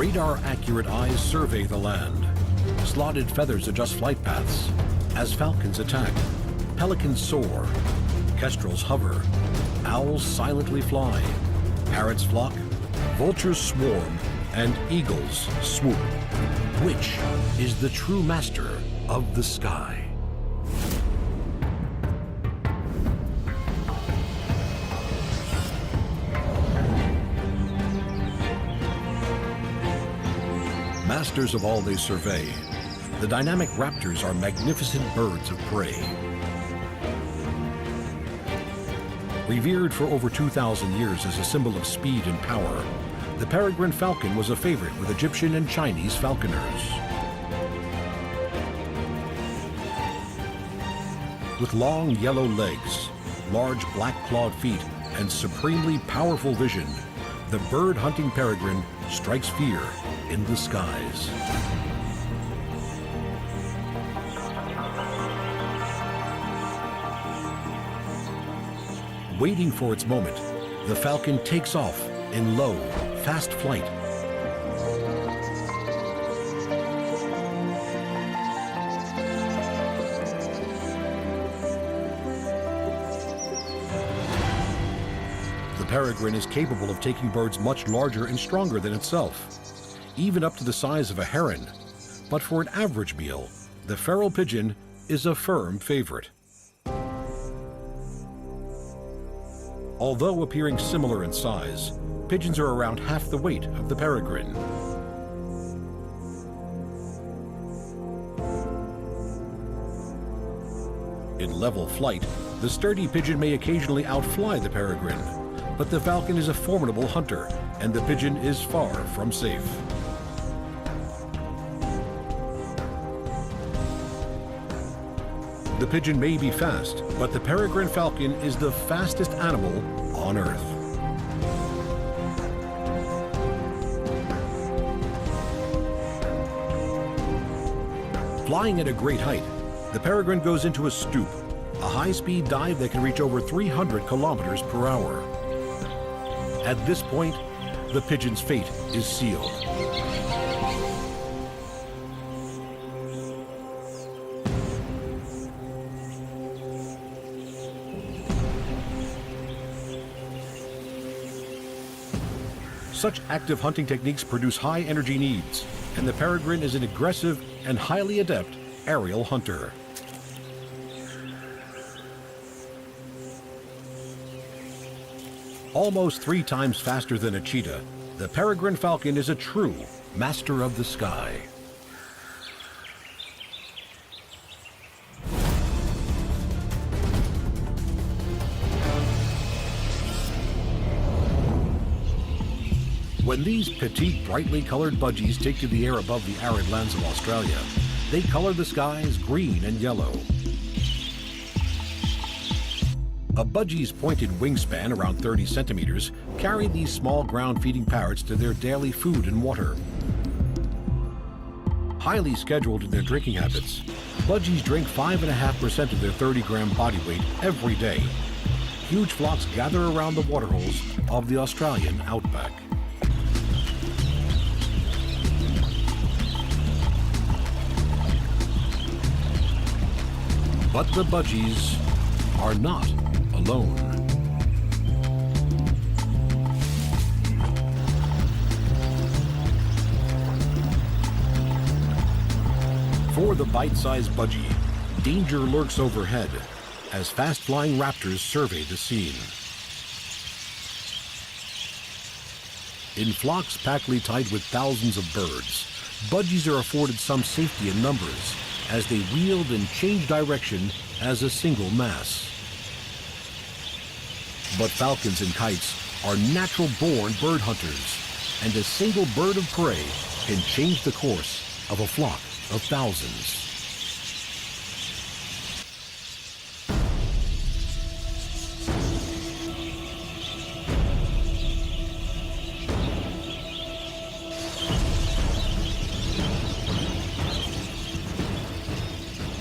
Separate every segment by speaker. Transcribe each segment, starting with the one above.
Speaker 1: Radar-accurate eyes survey the land. Slotted feathers adjust flight paths. As falcons attack, pelicans soar, kestrels hover, owls silently fly, parrots flock, vultures swarm, and eagles swoop. Which is the true master of the sky? Masters of all they survey, the dynamic raptors are magnificent birds of prey. Revered for over 2,000 years as a symbol of speed and power, the peregrine falcon was a favorite with Egyptian and Chinese falconers. With long yellow legs, large black-clawed feet, and supremely powerful vision, the bird-hunting peregrine strikes fear in the skies. Waiting for its moment, the falcon takes off in low, fast flight. The peregrine is capable of taking birds much larger and stronger than itself, even up to the size of a heron. But for an average meal, the feral pigeon is a firm favorite. Although appearing similar in size, pigeons are around half the weight of the peregrine. In level flight, the sturdy pigeon may occasionally outfly the peregrine, but the falcon is a formidable hunter, and the pigeon is far from safe. The pigeon may be fast, but the peregrine falcon is the fastest animal on Earth. Flying at a great height, the peregrine goes into a stoop, a high-speed dive that can reach over 300 kilometers per hour. At this point, the pigeon's fate is sealed. Such active hunting techniques produce high energy needs, and the peregrine is an aggressive and highly adept aerial hunter. Almost 3 times faster than a cheetah, the peregrine falcon is a true master of the sky. When these petite, brightly colored budgies take to the air above the arid lands of Australia, they color the skies green and yellow. A budgie's pointed wingspan, around 30 centimeters, carry these small ground-feeding parrots to their daily food and water. Highly scheduled in their drinking habits, budgies drink 5.5% of their 30-gram body weight every day. Huge flocks gather around the waterholes of the Australian outback. But the budgies are not alone. For the bite-sized budgie, danger lurks overhead as fast-flying raptors survey the scene. In flocks packly tight with thousands of birds, budgies are afforded some safety in numbers as they wield and change direction as a single mass. But falcons and kites are natural-born bird hunters, and a single bird of prey can change the course of a flock of thousands.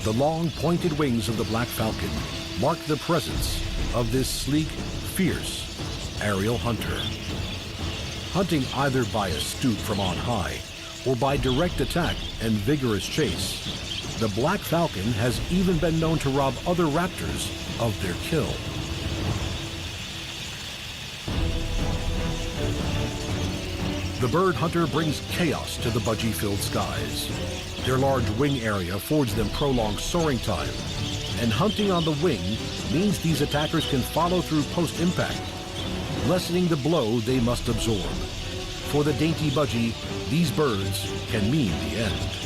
Speaker 1: The long, pointed wings of the black falcon mark the presence of this sleek, fierce aerial hunter. hunting either by a stoop from on high or by direct attack and vigorous chase. The black falcon has even been known to rob other raptors of their kill. The bird hunter brings chaos to the budgie-filled skies. Their large wing area affords them prolonged soaring time, and hunting on the wing means these attackers can follow through post-impact, lessening the blow they must absorb. For the dainty budgie, these birds can mean the end.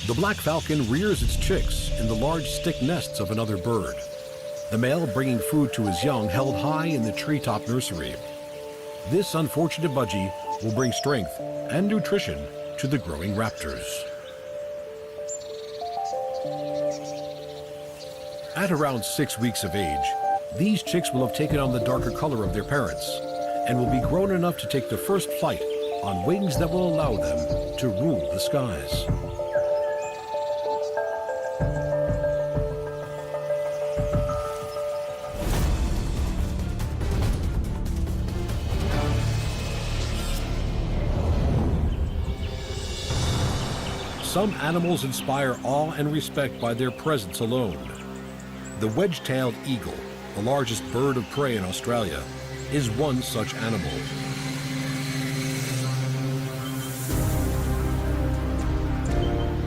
Speaker 1: The black falcon rears its chicks in the large stick nests of another bird, the male bringing food to his young held high in the treetop nursery. This unfortunate budgie will bring strength and nutrition to the growing raptors. At around 6 weeks of age, these chicks will have taken on the darker color of their parents and will be grown enough to take the first flight on wings that will allow them to rule the skies. Some animals inspire awe and respect by their presence alone. The wedge-tailed eagle, the largest bird of prey in Australia, is one such animal.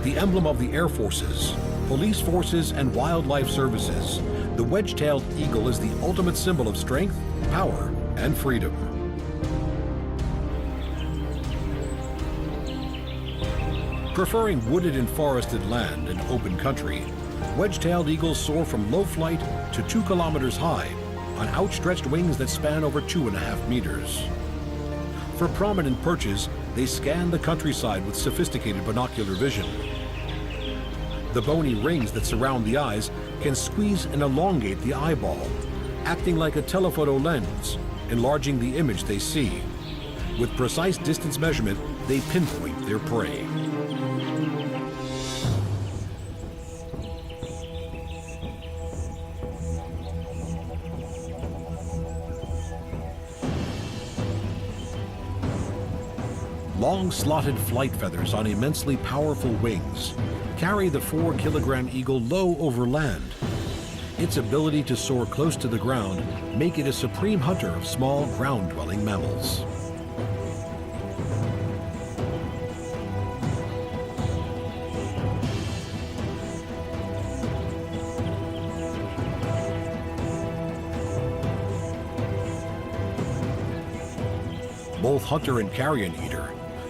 Speaker 1: The emblem of the Air Forces, police forces, and wildlife services, the wedge-tailed eagle is the ultimate symbol of strength, power, and freedom. Preferring wooded and forested land and open country, wedge-tailed eagles soar from low flight to 2 kilometers high on outstretched wings that span over 2.5 meters. For prominent perches, they scan the countryside with sophisticated binocular vision. The bony rings that surround the eyes can squeeze and elongate the eyeball, acting like a telephoto lens, enlarging the image they see. With precise distance measurement, they pinpoint their prey. Long slotted flight feathers on immensely powerful wings carry the 4-kilogram eagle low over land. Its ability to soar close to the ground make it a supreme hunter of small ground-dwelling mammals. Both hunter and carrion eater,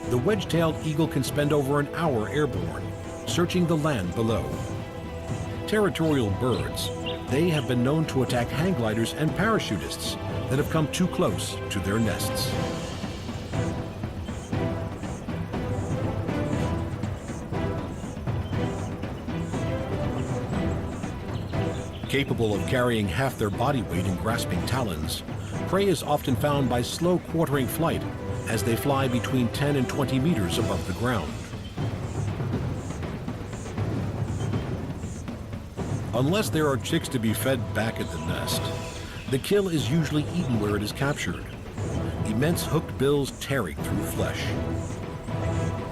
Speaker 1: the wedge-tailed eagle can spend over an hour airborne, searching the land below. Territorial birds, they have been known to attack hang gliders and parachutists that have come too close to their nests. Capable of carrying half their body weight in grasping talons, prey is often found by slow quartering flight as they fly between 10 and 20 meters above the ground. Unless there are chicks to be fed back at the nest, the kill is usually eaten where it is captured, immense hooked bills tearing through flesh.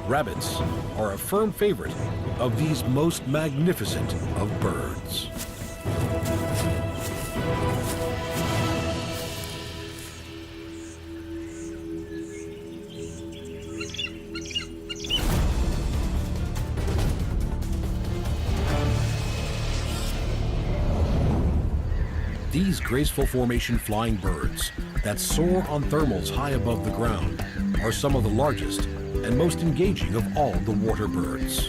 Speaker 1: Rabbits are a firm favorite of these most magnificent of birds. These graceful formation flying birds that soar on thermals high above the ground are some of the largest and most engaging of all the water birds.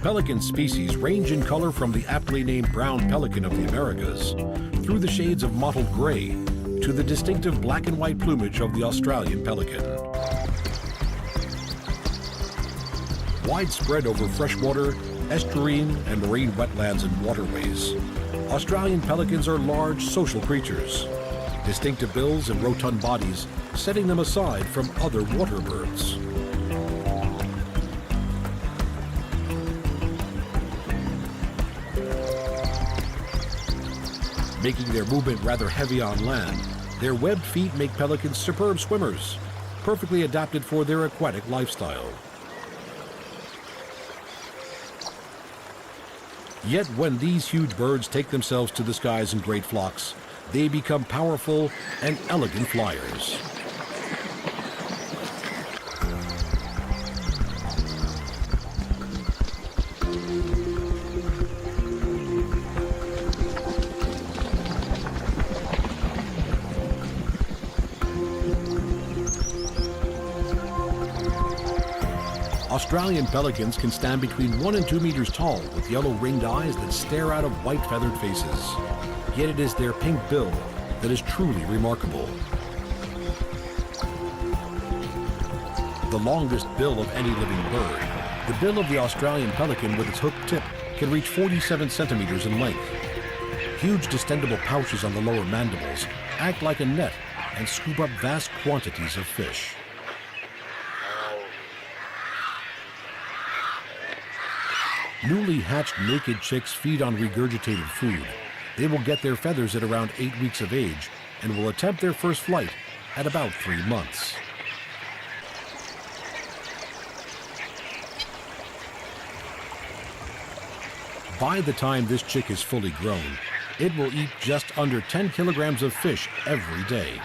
Speaker 1: Pelican species range in color from the aptly named brown pelican of the Americas through the shades of mottled gray to the distinctive black and white plumage of the Australian pelican. Widespread over freshwater, estuarine, and marine wetlands and waterways, Australian pelicans are large social creatures. Distinctive bills and rotund bodies setting them aside from other water birds. Making their movement rather heavy on land, their webbed feet make pelicans superb swimmers, perfectly adapted for their aquatic lifestyle. Yet when these huge birds take themselves to the skies in great flocks, they become powerful and elegant flyers. Australian pelicans can stand between 1 and 2 meters tall with yellow ringed eyes that stare out of white feathered faces. Yet it is their pink bill that is truly remarkable. The longest bill of any living bird, the bill of the Australian pelican with its hooked tip can reach 47 centimeters in length. Huge distendable pouches on the lower mandibles act like a net and scoop up vast quantities of fish. Newly hatched naked chicks feed on regurgitated food. They will get their feathers at around 8 weeks of age and will attempt their first flight at about 3 months. By the time this chick is fully grown, it will eat just under 10 kilograms of fish every day.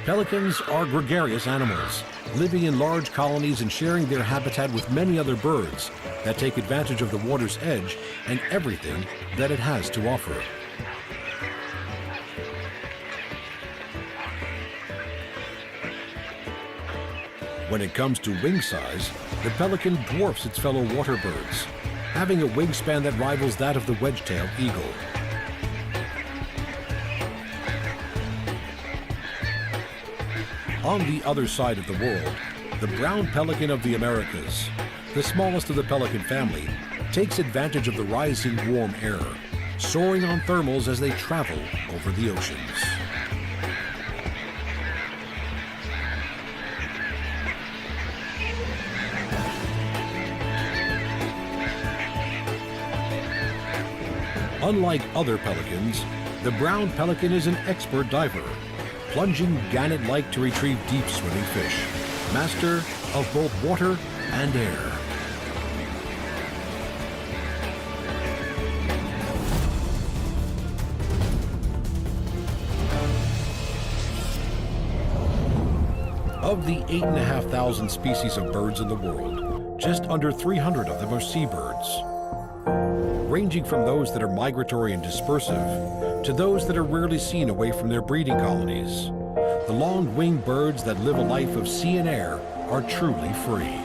Speaker 1: Pelicans are gregarious animals, living in large colonies and sharing their habitat with many other birds that take advantage of the water's edge and everything that it has to offer. When it comes to wing size, the pelican dwarfs its fellow water birds, having a wingspan that rivals that of the wedge-tailed eagle. On the other side of the world, the brown pelican of the Americas, the smallest of the pelican family, takes advantage of the rising warm air, soaring on thermals as they travel over the oceans. Unlike other pelicans, the brown pelican is an expert diver, plunging gannet-like to retrieve deep swimming fish, master of both water and air. Of the 8,500 species of birds in the world, just under 300 of them are seabirds, ranging from those that are migratory and dispersive to those that are rarely seen away from their breeding colonies. The long-winged birds that live a life of sea and air are truly free.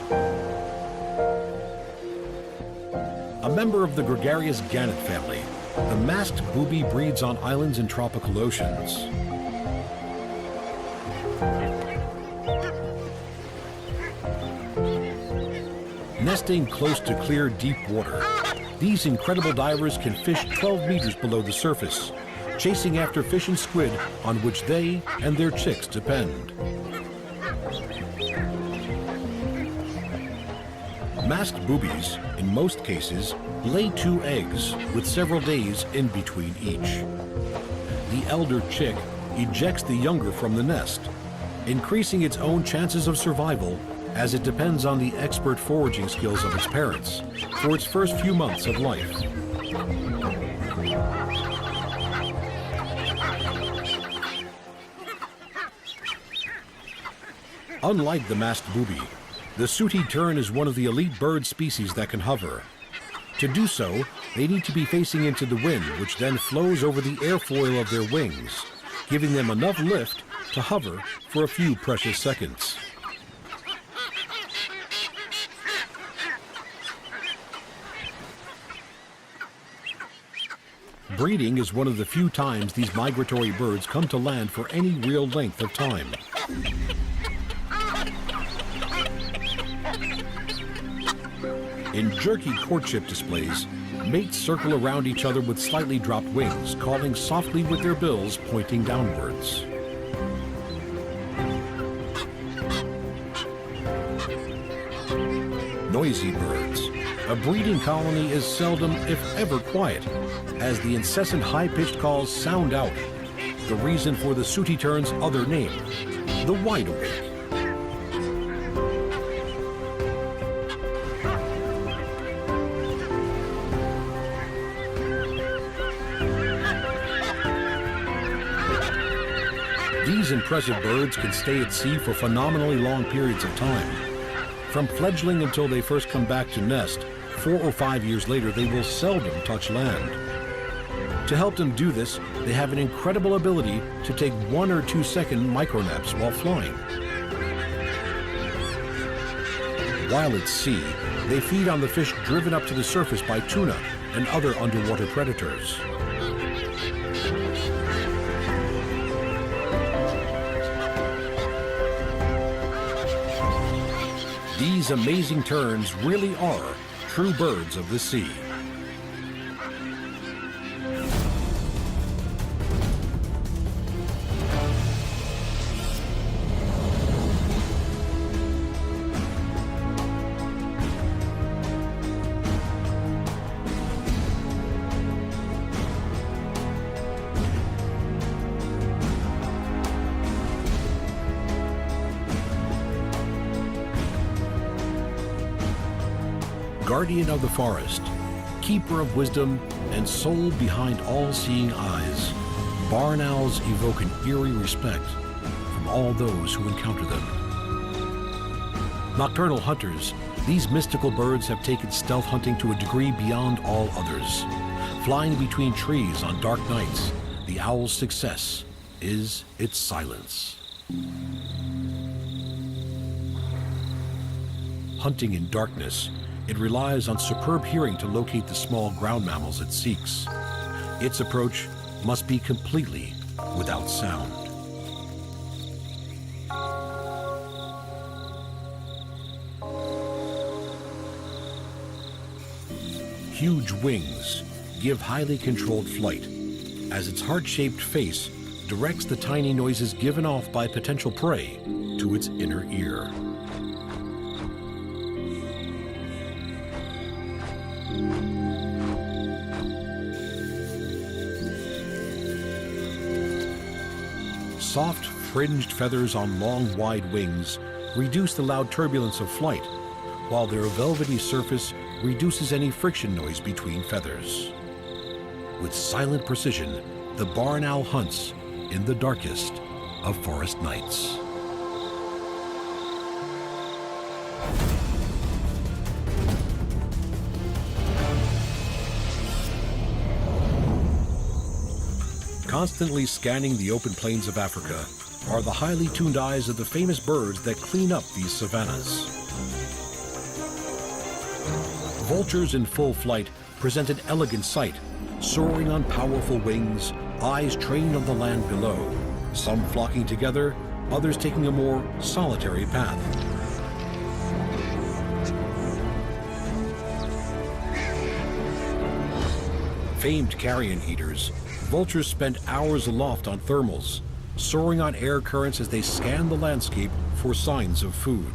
Speaker 1: A member of the gregarious gannet family, the masked booby breeds on islands in tropical oceans. Nesting close to clear, deep water, these incredible divers can fish 12 meters below the surface, chasing after fish and squid on which they and their chicks depend. Masked boobies, in most cases, lay 2 eggs with several days in between each. The elder chick ejects the younger from the nest, increasing its own chances of survival as it depends on the expert foraging skills of its parents for its first few months of life. Unlike the masked booby, the sooty tern is one of the elite bird species that can hover. To do so, they need to be facing into the wind, which then flows over the airfoil of their wings, giving them enough lift to hover for a few precious seconds. Breeding is one of the few times these migratory birds come to land for any real length of time. In jerky courtship displays, mates circle around each other with slightly dropped wings, calling softly with their bills pointing downwards. Noisy birds. A breeding colony is seldom, if ever, quiet, as the incessant high-pitched calls sound out. The reason for the sooty tern's other name, the wide awake. These impressive birds can stay at sea for phenomenally long periods of time. From fledgling until they first come back to nest, 4 or 5 years later they will seldom touch land. To help them do this, they have an incredible ability to take 1 or 2 second micronaps while flying. While at sea, they feed on the fish driven up to the surface by tuna and other underwater predators. These amazing terns really are true birds of the sea. Guardian of the forest, keeper of wisdom, and soul behind all-seeing eyes, barn owls evoke an eerie respect from all those who encounter them. Nocturnal hunters, these mystical birds have taken stealth hunting to a degree beyond all others. Flying between trees on dark nights, the owl's success is its silence. Hunting in darkness, it relies on superb hearing to locate the small ground mammals it seeks. Its approach must be completely without sound. Huge wings give highly controlled flight, as its heart-shaped face directs the tiny noises given off by potential prey to its inner ear. Soft, fringed feathers on long, wide wings reduce the loud turbulence of flight, while their velvety surface reduces any friction noise between feathers. With silent precision, the barn owl hunts in the darkest of forest nights. Constantly scanning the open plains of Africa are the highly tuned eyes of the famous birds that clean up these savannas. Vultures in full flight present an elegant sight, soaring on powerful wings, eyes trained on the land below, some flocking together, others taking a more solitary path. Famed carrion eaters, vultures spend hours aloft on thermals, soaring on air currents as they scan the landscape for signs of food.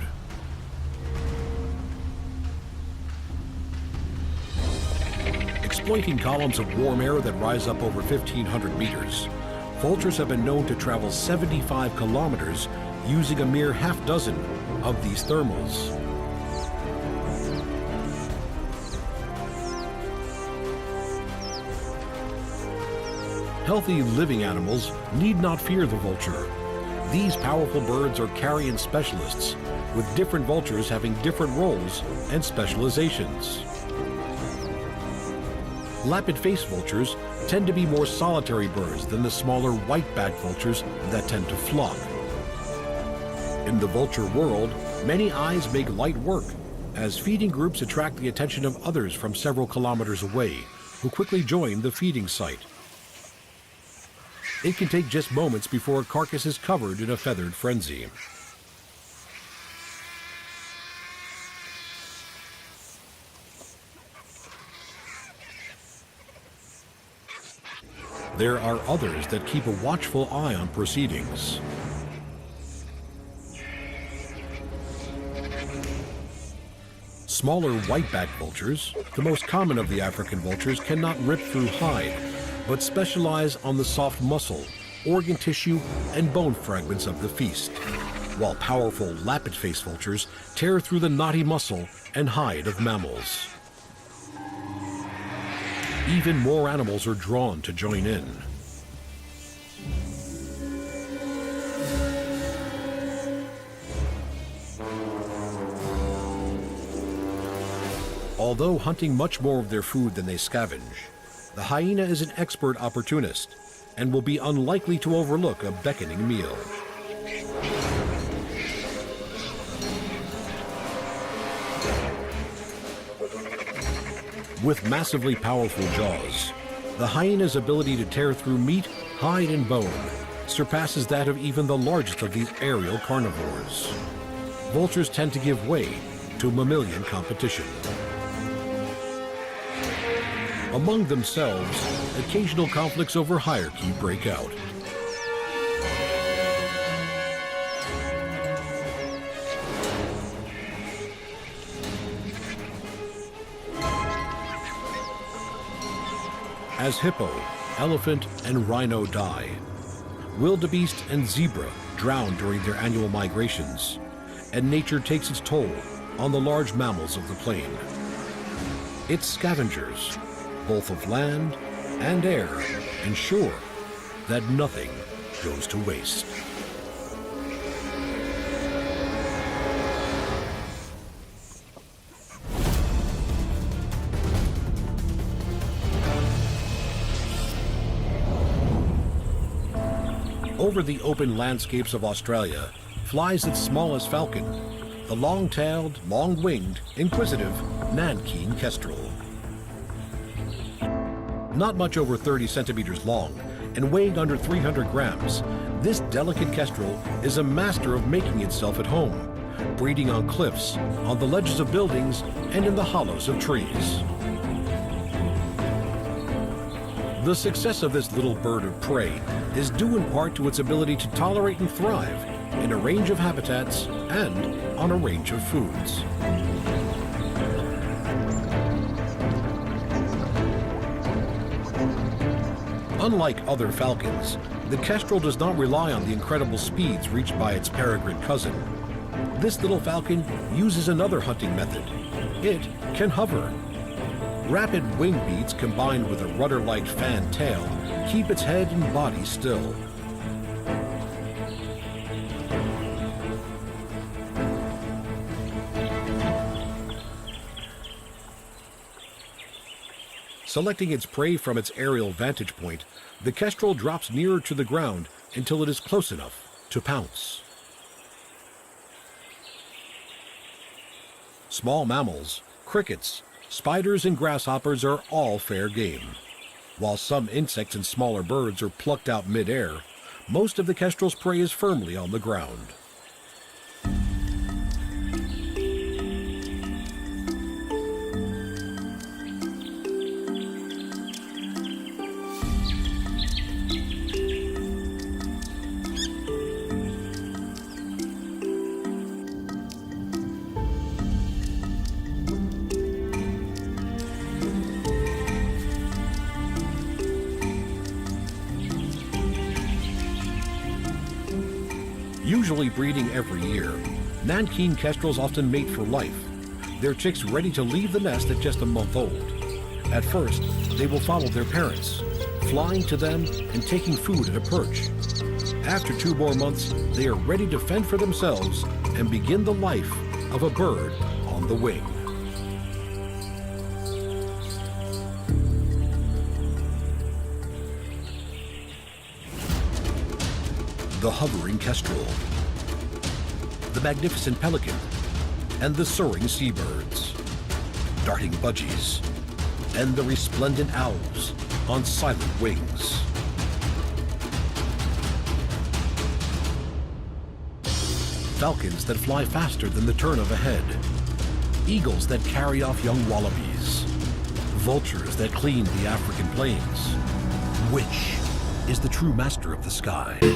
Speaker 1: Exploiting columns of warm air that rise up over 1,500 meters, vultures have been known to travel 75 kilometers using a mere half dozen of these thermals. Healthy living animals need not fear the vulture. These powerful birds are carrion specialists, with different vultures having different roles and specializations. Lappet-faced vultures tend to be more solitary birds than the smaller white-backed vultures that tend to flock. In the vulture world, many eyes make light work, as feeding groups attract the attention of others from several kilometers away, who quickly join the feeding site. It can take just moments before a carcass is covered in a feathered frenzy. there are others that keep a watchful eye on proceedings. Smaller white-backed vultures, the most common of the African vultures, cannot rip through hide, but specialize on the soft muscle, organ tissue, and bone fragments of the feast, while powerful lappet-faced vultures tear through the knotty muscle and hide of mammals. Even more animals are drawn to join in. Although hunting much more of their food than they scavenge, the hyena is an expert opportunist and will be unlikely to overlook a beckoning meal. With massively powerful jaws, the hyena's ability to tear through meat, hide, and bone surpasses that of even the largest of these aerial carnivores. Vultures tend to give way to mammalian competition. Among themselves, occasional conflicts over hierarchy break out. As hippo, elephant, and rhino die, wildebeest and zebra drown during their annual migrations, and nature takes its toll on the large mammals of the plain. Its scavengers, both of land and air, ensure that nothing goes to waste. Over the open landscapes of Australia flies its smallest falcon, the long-tailed, long-winged, inquisitive Nankeen kestrel. Not much over 30 centimeters long and weighing under 300 grams, this delicate kestrel is a master of making itself at home, breeding on cliffs, on the ledges of buildings, and in the hollows of trees. The success of this little bird of prey is due in part to its ability to tolerate and thrive in a range of habitats and on a range of foods. Unlike other falcons, the kestrel does not rely on the incredible speeds reached by its peregrine cousin. This little falcon uses another hunting method. It can hover. Rapid wing beats combined with a rudder-like fan tail keep its head and body still. Selecting its prey from its aerial vantage point, the kestrel drops nearer to the ground until it is close enough to pounce. Small mammals, crickets, spiders, and grasshoppers are all fair game. While some insects and smaller birds are plucked out mid-air, most of the kestrel's prey is firmly on the ground. Usually breeding every year, Nankeen kestrels often mate for life, their chicks ready to leave the nest at just a month old. At first, they will follow their parents, flying to them and taking food at a perch. After 2 more months, they are ready to fend for themselves and begin the life of a bird on the wing. The hovering kestrel, the magnificent pelican, and the soaring seabirds, darting budgies, and the resplendent owls on silent wings. Falcons that fly faster than the turn of a head, eagles that carry off young wallabies, vultures that clean the African plains, which is the true master of the sky.